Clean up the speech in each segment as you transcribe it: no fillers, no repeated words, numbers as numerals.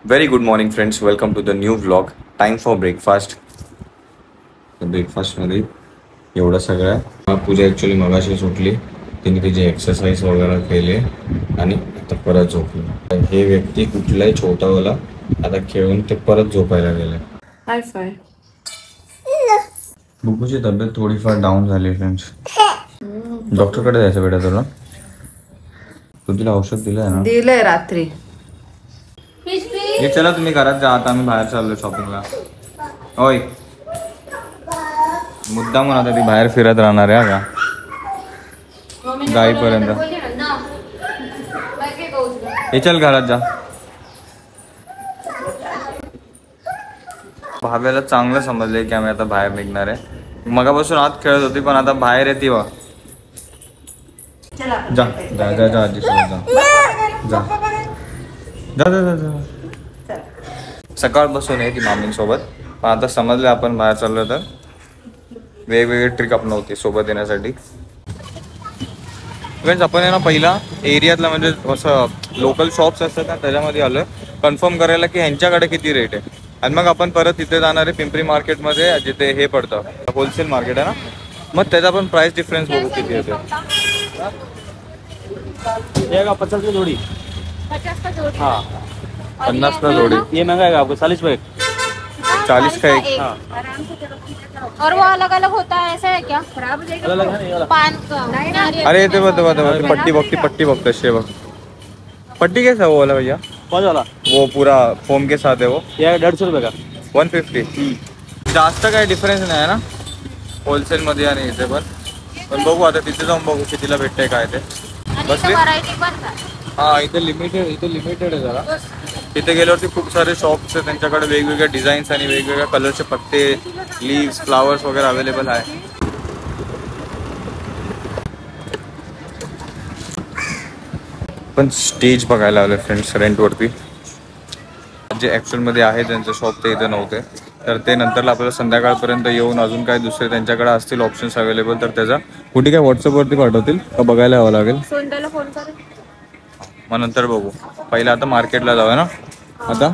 Very good morning friends, welcome to the new vlog. Time for breakfast. ब्रेकफास्टमध्ये एवढं सगळं पूजा actually मगाशी सुटली, तिने तिची एक्सरसाइज वगैरे केली आणि आता परत झोपली. हे व्यक्ती कुठलाही छोटावाला आता खेळून ते परत झोपायला गेले. हाय फाय. बुकूची तब्येत थोडीफार डाऊन झाली फ्रेंड्स. डॉक्टरकडे जायचं बेटा तुला. तू तिला औषध दिलंय ना? दिलंय रात्री. हे चला तुम्ही घरात जा, आता आम्ही बाहेर चाललो शॉपिंगला. होय मुद्दा म्हणून आता ती बाहेर फिरत राहणार आहे का जाईपर्यंत. हे चल घरात जा. भाव्याला चांगलं समजलंय की आम्ही आता बाहेर निघणार आहे. मगापासून आत खेळत होती पण आता बाहेर येते वा. जा जा जा जा आजी सोबत जा जा जा जा जा. सकाळपासून आहे ती मामींसोबत, पण आता समजलं आपण बाहेर चाललो तर वेगवेगळे ट्रिक अपनवते सोबत येण्यासाठी. फ्रेंड्स आपण आहे ना पहिला एरियातला म्हणजे असं लोकल शॉप्स असतात ना त्याच्यामध्ये आलोय कन्फर्म करायला की ह्यांच्याकडे किती रेट आहे, आणि मग आपण परत तिथे जाणार आहे पिंपरी मार्केटमध्ये जिथे हे पडतं होलसेल मार्केट आहे ना, मग त्याचा पण प्राइस डिफरन्स बघू किती येते. 50 की जोड़ी. 50 का जोड़ी. हाँ 50 का जोड़ी. ये महंगा है आपको 40 का एक. 40 का एक. हाँ. और वो अलग अलग होता है, ऐसा है क्या? खराब हो जाएगा. अलग है नहीं वाला. पान का. अरे ते बघ पट्टी बघ तशी बघ. पट्टी कैसा वो वाला भैया? कौन वाला? वो पूरा फोम के साथ है वो. ये 150 रुपये का. 150. जास्त काही डिफरन्स नाही आहे ना होलसेल मध्ये आणि इथे पण बघू आता तिथे जाऊन बघू कितीला भेटतंय काय ते. बसले. व्हरायटी पण का? हा इथे लिमिटेड आहे जरा. तिथे गेल्यावरती खूप सारे शॉप्स आहेत, त्यांच्याकडे वेगवेगळ्या डिझाईन्स आणि वेगवेगळ्या कलरचे पत्ते, लीव्स, फ्लावर्स वगैरे अवेलेबल आहे. पण स्टेज बघायला आले फ्रेंड्स रेंटवरती. जे ॲक्च्युअलमध्ये आहे त्यांचं शॉप ते इथे नव्हते, तर ते नंतरला आपल्याला संध्याकाळपर्यंत येऊन अजून काय दुसरे त्यांच्याकडे असतील ऑप्शन्स अवेलेबल तर त्याचा कुठे काय व्हॉट्सअपवरती पाठवतील का बघायला यावं लागेल. सोनदाला फोन कर. मग नंतर बघू. पहिला आता मार्केटला जाऊया ना. आता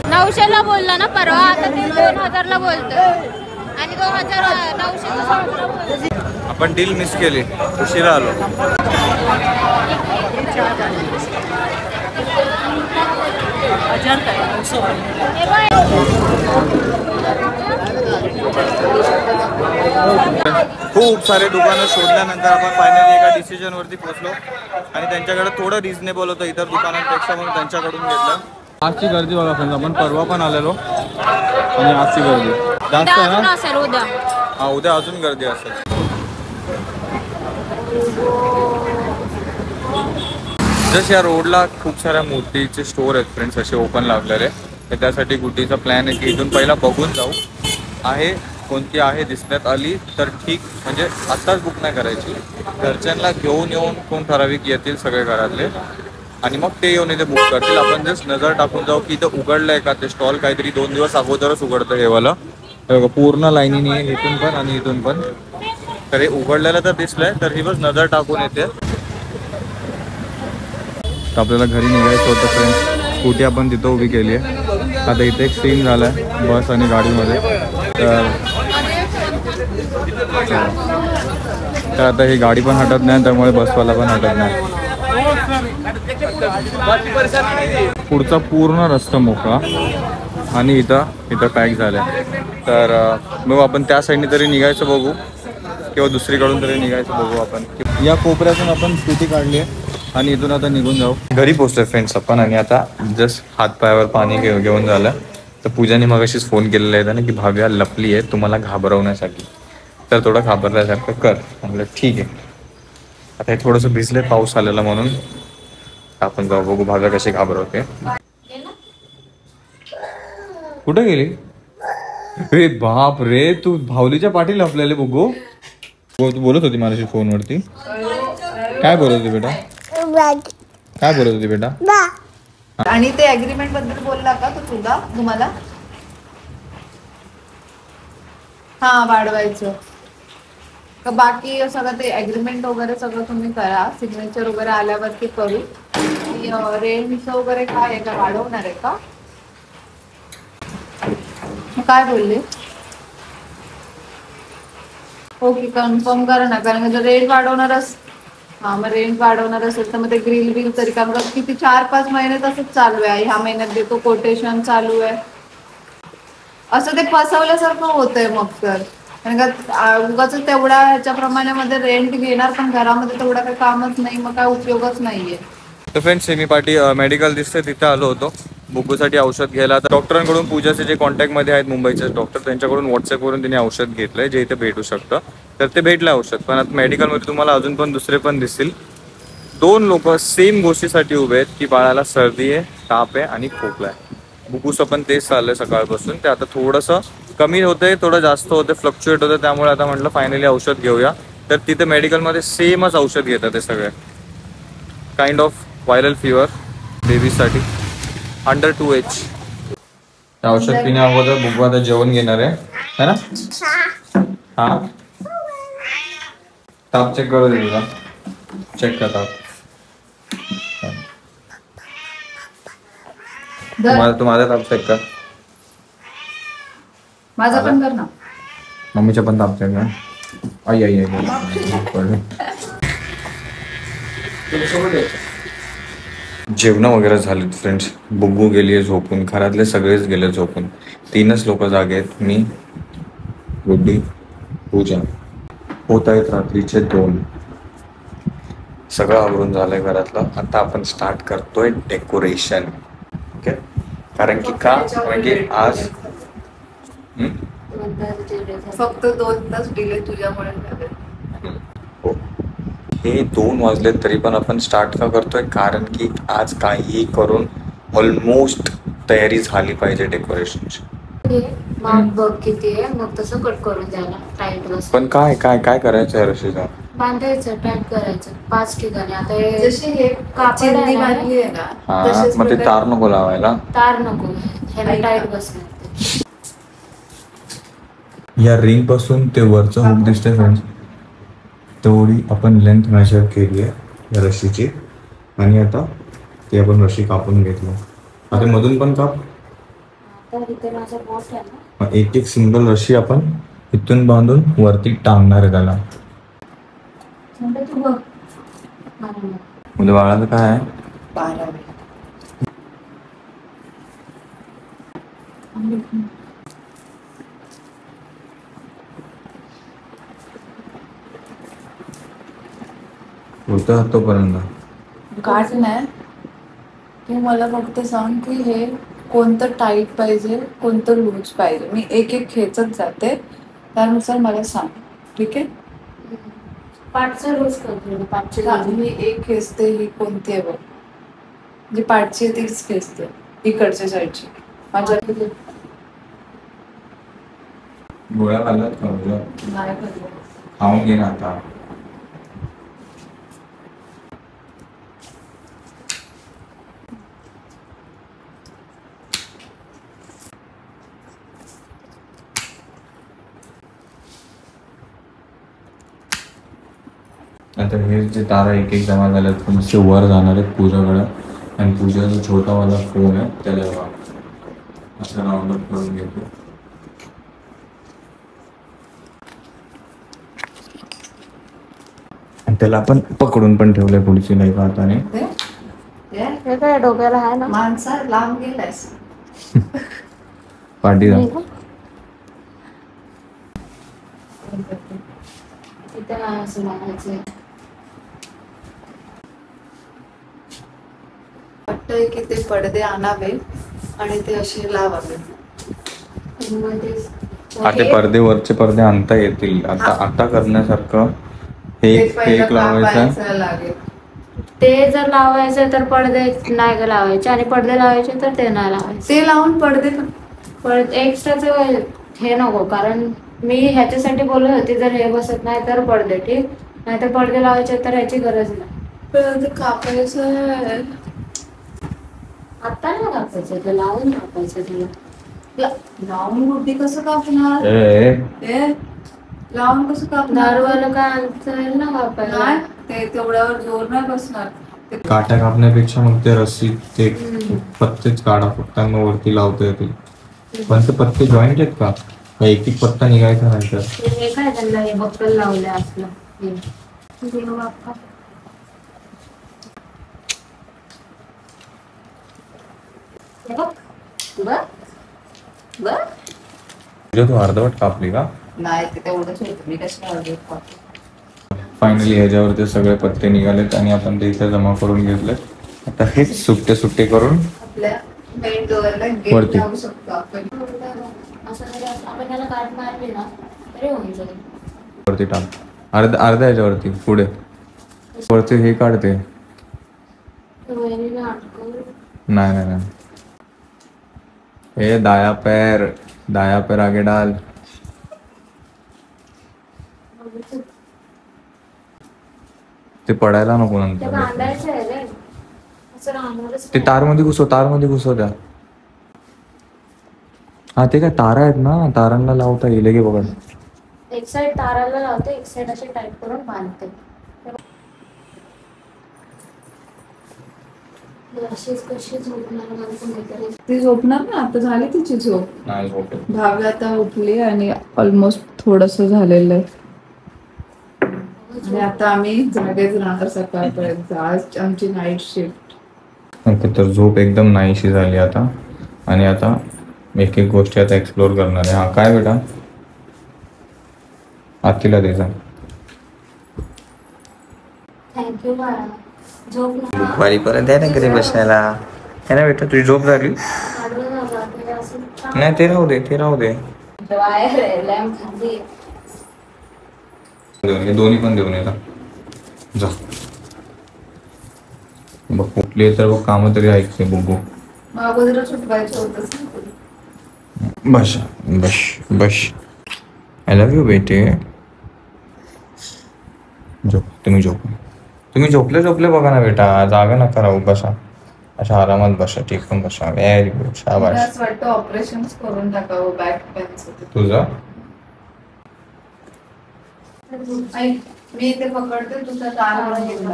नऊशेला बोलला ना परवा, आता ते 2000ला बोलतोय आणि 2900 आपण डील मिस केली, उशिरा आलो. खूप सारे दुकानं शोधल्यानंतर आपण फायनली एका डिसिजन वरती पोहोचलो आणि त्यांच्याकडे थोडं रिझनेबल होतं इतर दुकानांपेक्षा, म्हणून त्यांच्याकडून घेतलं. आजची गर्दी बघा फ्रेंड्स, आपण परवा पण आलेलो आणि आजची गर्दी जास्त आहे ना. सर उद्या. हा उद्या अजून गर्दी असेल. जस या रोडला खूप साऱ्या मूर्तीचे स्टोर आहेत फ्रेंड्स असे ओपन लागलेले, तर त्यासाठी गुड्डीचा प्लॅन आहे की इथून पहिला बघून जाऊ. आहे कोणती आहे दिसण्यात आली तर ठीक, म्हणजे आत्ताच बुक नाही करायची. घरच्यांना घेऊन येऊन कोण ठराविक येतील सगळे घरातले आणि मग ते येऊन इथे बुक करतील. आपण जस्ट नजर टाकून जाऊ की इथं उघडलंय का ते स्टॉल. काहीतरी 2 दिवस अगोदरच उघडतं हे वाला. पूर्ण लाईनीने आहे इथून पण आणि इथून पण. तर हे उघडलेलं तर दिसलंय, तर ही बस नजर टाकून येते. तर आपल्याला घरी निघायचं होतं फ्रेंड्स. स्कूटी आपण तिथं उभी केली आहे. आता इथे एक सीन झाला आहे बस आणि गाडीमध्ये, तर आता ही गाडी पण हटत नाही त्यामुळे बसवाला पण हटत नाही. पुढचा पूर्ण रस्ता मोकळा आणि इथं पॅक झालं. तर मग आपण त्या साईडने तरी निघायचं बघू किंवा दुसरीकडून तरी निघायचं बघू. आपण या कोपऱ्यातून आपण स्कूटी काढली आहे आणि इथून आता निघून जाऊ. घरी पोहोचलोय फ्रेंड्स आपण आणि आता जस्ट हातपायावर पाणी घेऊन झालं. तर पूजाने मग अशीच फोन केलेला आहे ना की भाव्या लपली आहे तुम्हाला घाबरवण्यासाठी, तर थोडं घाबरल्यासारखं कर. म्हटलं ठीक आहे. आता हे थोडंसं भिजले पाऊस आलेला म्हणून आपण जाऊ बघू भाव्या कशी घाबरवते. कुठं गेली रे? बाप रे, तू भावलीच्या पाठी लपलेले बघू. तू बोलत होती माझ्याशी फोनवरती. काय बोलत होती बेटा? काय बोलत होती बेटा? आणि ते अग्रीमेंट बद्दल बोलला का तो तुम्हाला? हा वाढवायचं का बाकी सगळं ते अग्रीमेंट वगैरे सगळं तुम्ही करा, सिग्नेचर वगैरे आल्यावरती करू. रेंट वगैरे काय आहे का वाढवणार आहे का? काय बोलले? ओके कन्फर्म करा ना, कारण जर रेंट वाढवणार मग रेंट वाढवणार असेल तर मग ते ग्रिल बिल तरी, कारण किती 4-5 महिने तसंच चालू आहे. ह्या महिन्यात देतो कोटेशन चालू आहे, असं ते फसवल्यासारखं होतंय मग तर. कारण का उगाच तेवढ्या ह्याच्याप्रमाणे मध्ये रेंट घेणार पण घरामध्ये तेवढा काही कामच नाही, मग काय उपयोगच नाहीये. तर फ्रेंड्स मी पाठी मेडिकल दिसते तिथे आलो होतो बुग्गूसाठी औषध घ्यायला. तर डॉक्टरांकडून पूजाचे जे कॉन्टॅक्टमध्ये आहेत मुंबईचे डॉक्टर, त्यांच्याकडून व्हॉट्सअपवरून त्यांनी औषध घेतलंय जे इथे भेटू शकतं. तर ते भेटलं औषध. पण आता मेडिकलमध्ये तुम्हाला अजून पण दुसरे पण दिसतील. 2 लोक सेम गोष्टीसाठी उभे आहेत की बाळाला सर्दी आहे, ताप आहे आणि खोकला आहे. बुग्गूचं पण तेच चाललंय सकाळपासून. ते आता थोडंसं कमी होतंय, थोडं जास्त होतं, फ्लक्च्युएट होतं. त्यामुळे आता म्हटलं फायनली औषध घेऊया. तर तिथे मेडिकलमध्ये सेमच औषध घेतात ते सगळे. काइंड ऑफ व्हायरल फीवर बेबीसाठी अंडर 2H. औषध पिण्या अगोदर बुग्गू आता जेवण घेणार आहे ना. हा ताप चेक करू दे तुला. चेक कर ताप. तू माझा ताप चेक कर. माझा पण कर ना. मम्मीचा पण ताप चेक कर. आई आई आई जेवण वगैरे झालेत फ्रेंड्स. बुग्गू गेली झोपून, घरातले सगळेच गेले झोपून. 3च लोक जागे आहेत, मी, गुड्डी, पूजा. होत आहेत रात्रीचे 2. सगळं आवरून झालंय घरातलं. आता आपण स्टार्ट करतोय डेकोरेशन. ओके, कारण की आज फक्त 2 तास डिले तुझ्यामुळे झाले. हो, हे 2 वाजले तरी पण आपण स्टार्ट का करतोय, कारण की आज काहीही करून ऑलमोस्ट तयारी झाली पाहिजे डेकोरेशनची. माप बघ किती आहे, मग तसं कट करून द्यायला टाईट बस. पण काय काय काय करायचं आहे रशीदा? बांधायचं, टाईट करायचं 5 ठिकाणी. आता हे जशी हे कापड आहे ना, बांधली आहे ना, हा, तसेच मग ते प्रकारे- तार नको लावायला. तार नको, ह्याला टाईट बसणार. या रिंग पासून ते वरचं हुक दिसतंय फ्रेंड्स, तेवढी आपण लेंथ मेजर केली आहे या रशीची. आणि आता ती आपण रशी कापून घेतली. आता मधून पण काप. तर इथे माझा बोट आहे ना, मग एक सिंगल रशी आपण इथून बांधून वरती टांगणार आहे त्याला. तू बघ. म्हणजे बाळाचं काय आहे? 12. होतं तोपर्यंत. गाठ नाही, तू मला फक्त सांग की हे कोणतं टाईट पाहिजे, कोणतं लूज पाहिजे. मी एक खेचत जाते, त्यानुसार मला सांग. ठीक आहे. पाठचं लूज करतो, पाठची मी एक खेचते. ही कोणती आहे बघ, जी पाठची आहे तीच खेचते, इकडच्या साईडची. माझ्या गोळ्या खाल्ल्यात का? नाही खाल्लं. खाऊन घे ना आता. आता हे जे तारा एक एक जमा झाल्यात तुमचे वर जाणार आहेत पूजाकडे. आणि पूजाचा छोटावाला फोन आहे त्याला असं राऊंड अप करून घेतो. आणि त्याला आपण पकडून पण ठेवलंय पुढची नाही का हाताने. हे काय डोक्याला आहे ना, माणसा लांब गेलायस. पाठी जा. तिथे नाही असं लावायचं. वाटतंय की ते पडदे आणावे आणि ते असे लावावे. हा, ते पडदे वरचे पडदे आणता येतील. आता करण्यासारखं ते एक पहिलं लावायचं. कापायचं लागेल. ते जर लावायचं तर पडदे नाही लावायचे, आणि पडदे लावायचे तर ते नाही लावायचे. ते लावून पडदे एक्स्ट्राचं हे नको, कारण मी ह्याच्यासाठी बोलत होते जर हे बसत नाही तर पडदे ठीक, नाही तर पडदे लावायचे तर ह्याची गरज नाही. पण ते कापायचं आहे. आता नाही कापायचं, ते लावून कापायचं तुला. लावून गुड्डी कसं कापणार? ए ए, लावून कसं कापणार? दारूवाला काय आणता ना कापायला. नाही, ते तेवढ्यावर जोर नाही बसणार. ते काट्या कापण्यापेक्षा मग ते रस्सी ते पत्तेच काढा फक्त मग वरती लावता येतील. पण ते पत्ते जॉईंट आहेत का एक एक पत्ता निघायचा नाही तर? हे काय त्यांना हे बक्कल लावले असलं हे. तुला बाप्पा. हे बघ. बघ. बघ. तू अर्धवट कापली का? नाही, ते तेवढंच होतं. मी कशी अर्धवट कापते? फायनली ह्याच्यावर ते सगळे पत्ते निघालेत आणि आपण ते इथे जमा करून घेतले. आता हेच सुट्टे सुट्टे करून आपल्या मेन डोअरला गेट वरती. लावू शकतो आपण. असं जरी आपण त्याला काट मारली ना तरी होऊन जाईल. वरती टाक अर्ध्या ह्याच्यावरती पुढे वरती हे काढते. वहिनीने अटकवून नाही नाही नाही हे दाया पैर आगे डाल. ते पडायला नको ते नंतर. बांधायचं आहे रे. असं राहणारच ते नाही. तारमध्ये घुसव द्या. हा ते काय तारा आहेत ना, तारांना लावता येईल की बघा. एक साइड ताराला लावते, एक साइड असे टाईट करून बांधते. अशीच कशी झोपणार मला पण काहीतरी. ती झोपणार ना, आता झाली तिची झोप. नाही झोपेल. भावी आता उठली आणि ऑलमोस्ट थोडस झालेलं आहे. आणि आता आम्ही जागेच राहणार सकाळपर्यंत. आज आमची नाईट शिफ्ट. ओके तर झोप एकदम नाहीशी झाली आता आणि आता एक एक गोष्टी आता एक्सप्लोर करणार आहे. हा काय बेटा आतीला दे जा. थँक्यू बाळा. झोप ना. वारी परत द्या ना घरी बसायला. है ना बेटा तुझी झोप झाली? काढलं ना बा, ते असं नाही ते राहू दे. वायर आहे, लॅम्प खाली आहे. हे दोन्ही पण देऊन येतात. जा बघ कुठली तर बघ कामं तरी ऐकते बघू. मग अगोदरच उठवायचं होतंच ना. बस आय लव्ह यू बेटे. तुम्ही झोपले बघा ना बेटा. जागा नका राहू. बसा अशा आरामात बसा. टेकून बसा. व्हेरी गुड मला शाबाश. असं वाटतं ऑपरेशन करून टाकावं बॅक पेनचं. तुझं मी ते पकडते, तुझा तार घेऊन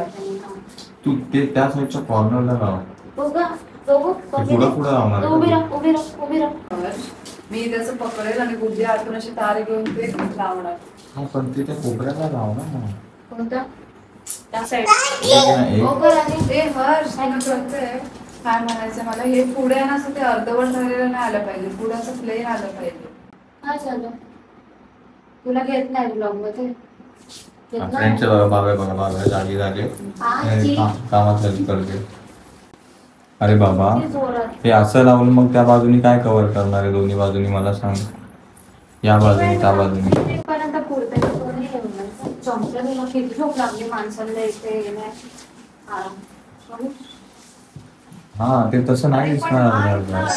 तू ते त्या साईडच्या कॉर्नरला राहा. पुढं लावणार उभी आहे. राह. मी त्याचं पकडेल आणि गुड्डी आतून अशी तार घेऊन ते लावणार. हा पण ते त्या कोपऱ्याला लाव ना. कोणतं? त्या साईड. ते हर्ष मी करते. काय म्हणायचं मला, हे पुढे आहे ना असं ते अर्धवट झालेलं नाही आलं पाहिजे. पुढे असं प्लेन आलं पाहिजे. काय झालं? तुला घेत नाही ब्लॉग मध्ये? घेत नाही? फ्रेंडचे बाबा जागी झाले. आजी. कामात हेल्प करते. अरे बाबा किती जोरात. हे असं लावून मग त्या बाजूनी काय कव्हर करणार आहे? दोन्ही बाजूनी मला सांग. या बाजूनी त्या बाजूनी. तिथपर्यंत पुरते का कोणी येऊन नाही? चमचं तुला किती झोप लागली माणसाला इथे येणे. आराम. बघू. हा ते तसं नाही दिसणार अर्धवट.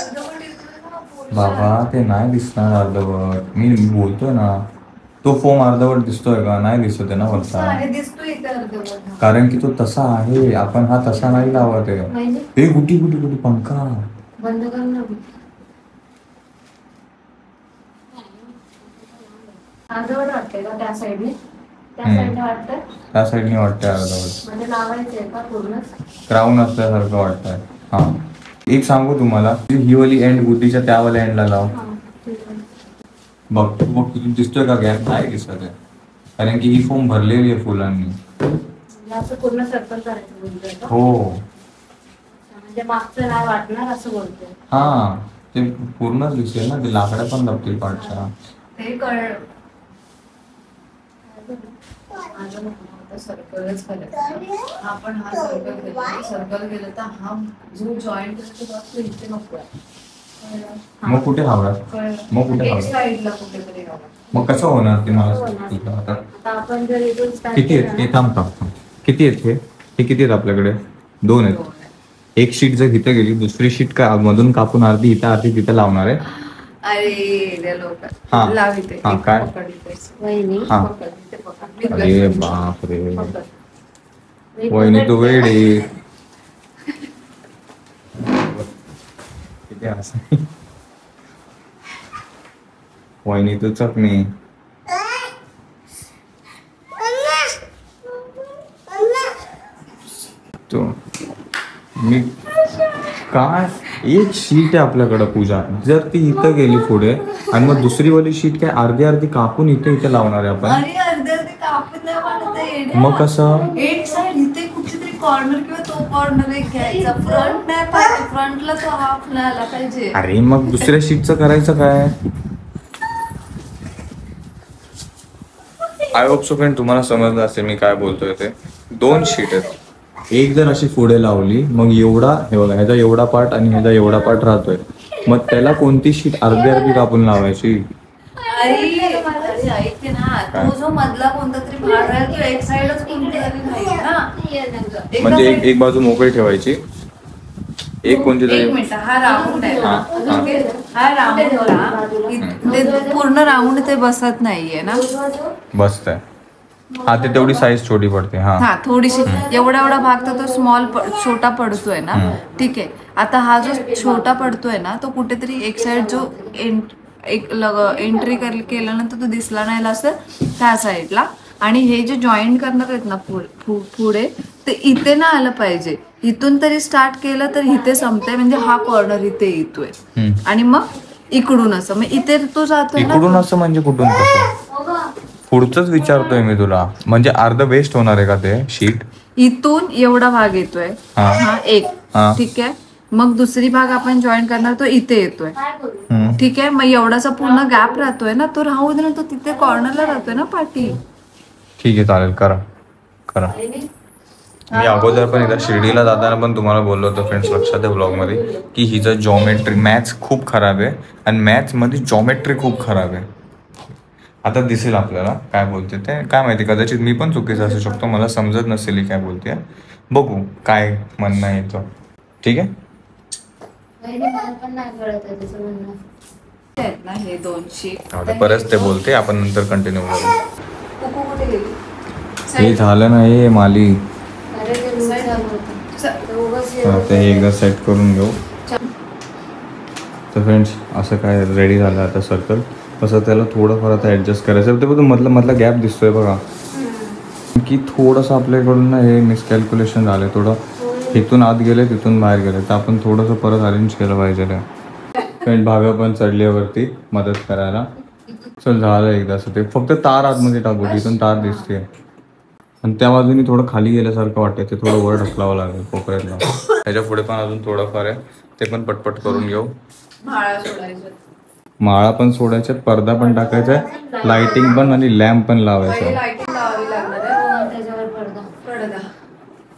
बाबा ते नाही दिसणार अर्धवट. मी बोलतोय ना. तो फोम अर्धवट दिसतोय का? नाही दिसत आहे ना वरचा. हे दिसतोय इथे अर्धवट. कारण की तो तसा आहे. आपण हा तसा नाही लावत आहे. म्हणजे हे गुटी पंखा बंद कर ना. अर्धवट वाटते का त्या साईडने? त्या साईडने वाटतं? त्या साईडने वाटतंय अर्धवट. म्हणजे लावायचंय का पूर्ण? क्राऊन असल्यासारखं वाटतंय. हा एक सांगू तुम्हाला, ही वाली एंड गुड्डीच्या त्या वाल्या एंडला लाव. हा, ठीक आहे. बघ तुला दिसतोय का गॅप? नाही दिसत आहे. कारण की ही फोम भरलेली आहे फुलांनी. म्हणजे असं पूर्ण सर्कल करायचं बोलतोय का? हो म्हणजे मागचं नाही वाटणार असं बोलतोय. हा ते पूर्णच दिसेल ना. ते लाकड्या पण लपतील पाठच्या. ते कळलं. माझं म्हणणं होतं सर्कलच करायचं. आपण हा सर्कल गेलं तर हा जो जॉईंट असतो इथे नको आहे. मग कुठे हवा? मग कुठे एक हवा? साईडला कुठेतरी हवा. मग कसं होणार ते मला कसं सांग होणार? तुला आता. आता आपण जर इथून start किती आहेत केलं हे? ना, थांब. किती आहेत हे किती आहेत आपल्याकडे? 2 आहेत. एक शीट जर इथे गेली, दुसरी शीट का मधून कापून अर्धी तिथे लावणार आहे. अरे लोक हा. लाव इथे. हा, एक काय? पकड इथे. वहिनी हा. पकड इथे पकड. मी अरे तुला बाप रे. पकड. मी वहिनी तू पकडते. वेडी. किती असं वहिनी तू चकणी तो मी काय एक शीट आहे आपल्याकडं पूजा जर ती इथं गेली पुढे आणि मग दुसरी वाली शीट काय अर्धी अर्धी कापून इथे इथे लावणार आहे आपण अरे अर्धे अर्धे कापून नाही बनत आहे, येड्या. मग कसं एक साइड इथे कुठेतरी कॉर्नर किंवा तो कॉर्नर एक घ्यायचा फ्रंट नाही पाहिजे फ्रंटला तो हाफ नाही आला पाहिजे. अरे मग दुसऱ्या शीटचं करायचं काय आय होप सो फ्रेंड तुम्हाला समजलं असेल मी काय बोलतोय ते. 2 शीट आहेत एक जर अशी पुढे लावली मग एवढा हे बघा ह्याचा एवढा पार्ट आणि ह्याचा एवढा पार्ट राहतोय मग त्याला कोणती शीट अर्धी अर्धी कापून लावायची. अरे ऐकते ना तो जो मधला कोणता तरी भाग आहे तो एक साइडच कोणती तरी नाही ना म्हणजे एक बाजू मोकळी ठेवायची एक कोणती एक तरी मिनिट हा राऊंड आहे हा, हा. हा राऊंड ते पूर्ण राऊंड ते बसत नाहीये ना बसतंय हा ते तेवढी साईज छोटी पडते हा हा थोडीशी एवढा एवढा भाग तर तो स्मॉल छोटा पडतोय ना ठीक आहे. आता हा जो छोटा पडतोय ना तो कुठेतरी एक साइड जो एंट्री केल्यानंतर तो दिसला नाही असं त्या साईडला आणि हे जे जॉईंट करणार आहेत ना पुढे ते इथे ना आलं पाहिजे. इथून तरी स्टार्ट केलं तर इथे संपतंय म्हणजे हा कॉर्नर इथे येतोय आणि मग इकडून असं मग इथे तो जातोय ना इकडून असं म्हणजे कुठून कसं पुढचंच विचारतोय मी तुला म्हणजे अर्ध वेस्ट होणार आहे का ते शीट इथून एवढा भाग येतोय हा. हा एक हा. ठीक आहे. मग दुसरी भाग आपण जॉईन करणार तो इथे येतोय ठीक आहे. मग एवढासा पूर्ण गॅप राहतोय ना तो राहू दे ना तो तिथे कॉर्नरला राहतोय ना पाठी. ठीक आहे चालेल करा करा. मी अगोदर पण एकदा शिर्डीला जाताना पण तुम्हाला बोललो होतो फ्रेंड्स लक्षात आहे ब्लॉगमध्ये की हिचं जॉमेट्री मॅथ्स खूप खराब आहे आणि मॅथ्समध्ये जॉमेट्री खूप खराब आहे. आता दिसेल आपल्याला काय बोलते ते काय माहिती कदाचित मी पण चुकीचं असू शकतो मला समजत नसेल ही काय बोलते बघू काय म्हणणं येतं ठीक आहे. आहेत ना हे 2 शीट परत ते बोलते आपण नंतर कंटिन्यू करू. कुकू कुठे गेली हे झालं ना हे माली आता हे एकदा सेट करून घेऊ. तर फ्रेंड्स असं काय रेडी झालं आता सर्कल असं त्याला थोडंफार आता ॲडजस्ट करायचं ते बघ मधला गॅप दिसतोय बघा की थोडंसं आपल्याकडून ना हे मिसकॅल्क्युलेशन झालं थोडं इथून आत गेले तिथून बाहेर गेले तर आपण थोडंसं परत अरेंज केलं पाहिजे फ्रेंड भागा पण चढल्यावरती मदत करायला. चल झालं एकदा असं ते फक्त तार आतमध्ये टाकू तिथून तार दिसते आणि त्या बाजूने थोडं खाली गेल्यासारखं वाटतं ते थोडं वर ढकलावं लागेल कोपऱ्यातला. त्याच्या पुढे पण अजून थोडंफार आहे ते पण पटपट करून घेऊ. माळा पण सोडायच्या पडदा पण टाकायचा आहे लाइटिंग पण आणि लॅम्प पण लावायचं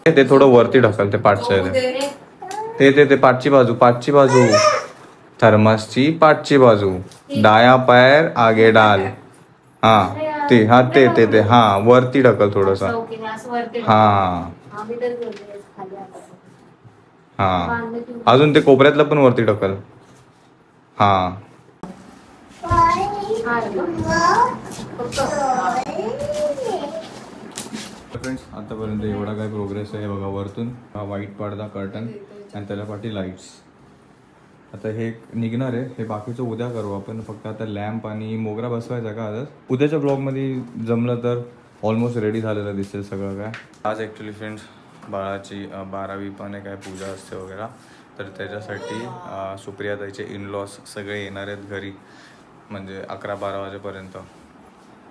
ते थोडं वरती ढकल ते पाठच्या ते पाठची बाजू थर्मसची पाठची बाजू डाया पैर आगे डाल हा ते हा वरती ढकल थोडस हा हा अजून ते कोपऱ्यातलं पण वरती ढकल हा. फ्रेंड्स आतापर्यंत एवढा काय प्रोग्रेस आहे बघा वरतून हा व्हाईट पडदा कर्टन आणि त्याला पाठी लाईट्स आता हे निघणार आहे हे बाकीचं उद्या करू आपण फक्त आता लॅम्प आणि मोगरा बसवायचा का आजच उद्याच्या ब्लॉगमध्ये जमलं तर ऑलमोस्ट रेडी झालेलं दिसेल सगळं काय. आज ॲक्च्युली फ्रेंड्स बाळाची 12वी पण आहे काय पूजा असते वगैरे तर त्याच्यासाठी सुप्रियाताईचे इनलॉस सगळे येणार आहेत घरी म्हणजे 11-12 वाजेपर्यंत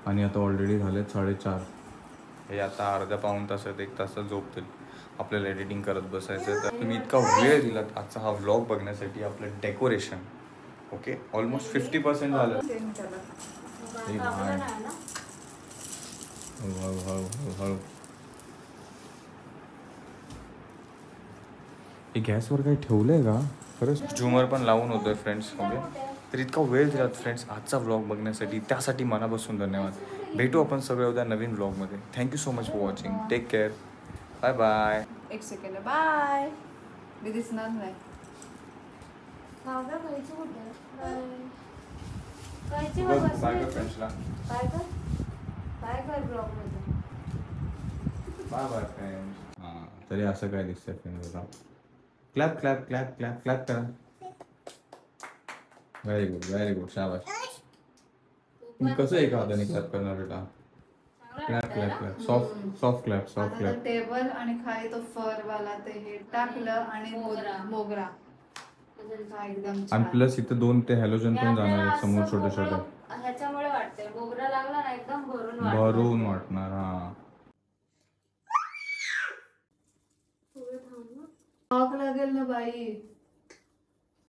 आणि आता ऑलरेडी झालेत 4:30 हे आता अर्ध्या पाऊण तासात 1 तासात झोपतील. आपल्याला एडिटिंग करत बसायचं तर तुम्ही इतका वेळ दिलात आजचा हा व्लॉग बघण्यासाठी आपलं डेकोरेशन ओके ऑलमोस्ट 50% झालं. हळू हे गॅसवर काही ठेवलंय का खरंच झुमर पण लावून होतोय फ्रेंड्स ओके. तर इतका वेळ दिलात फ्रेंड्स आजचा व्लॉग बघण्यासाठी त्यासाठी मनापासून धन्यवाद. भेटू आपण सगळे उद्या नवीन व्लॉगमध्ये. Thank you so much for watching. Take care. Bye bye. एक सेकंड बाय. मी दिसणार नाही. बाय फ्रेंड्सला बाय बाय फ्रेंड्स. हां तरी असं काय दिसतंय friends clap clap clap clap clap करा. व्हेरी गुड शाबाश. तुम्ही कसं एका हाताने क्लॅप करणार बेटा? Clap clap clap soft clap soft आता क्लॅप. टेबल आणि खाली तो फर वाला ते हे टाकलं आणि मोगरा हा, एकदम आणि छान. प्लस इथं 2 ते हॅलोजन पण जाणार आहेत समोर छोटे छोटे. ह्याच्यामुळे वाटते मोगरा लागला ना एकदम भरून भरून वाटणार. हा शॉक लागेल ना बाई.